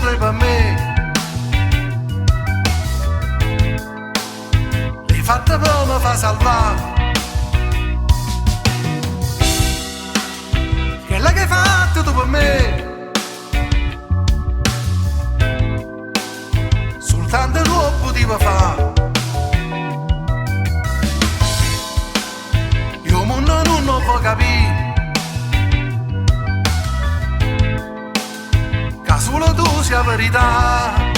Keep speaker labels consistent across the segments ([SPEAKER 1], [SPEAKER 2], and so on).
[SPEAKER 1] tu hai per me. L'hai fatta per me fa salvare. Quella che hai fatto tu per me. Soltanto tu potevo fare. Io mondo non può capire. Che solo tu sia verità.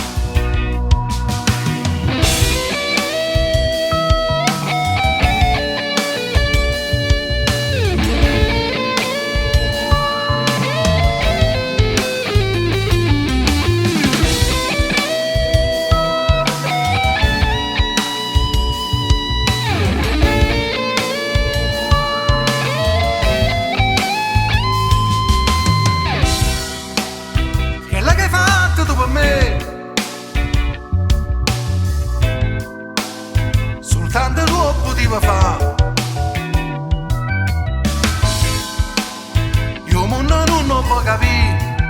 [SPEAKER 1] Tu per me, soltanto tu potevo fare. Io mondo non può capire.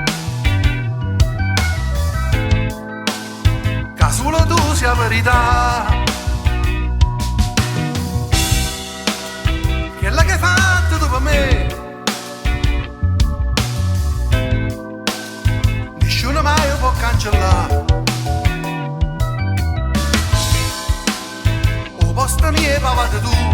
[SPEAKER 1] Che solo tu sia verità. Quella che hai fatto tu per me. Nessuno mai può cancellare. O posto mio pavate tu.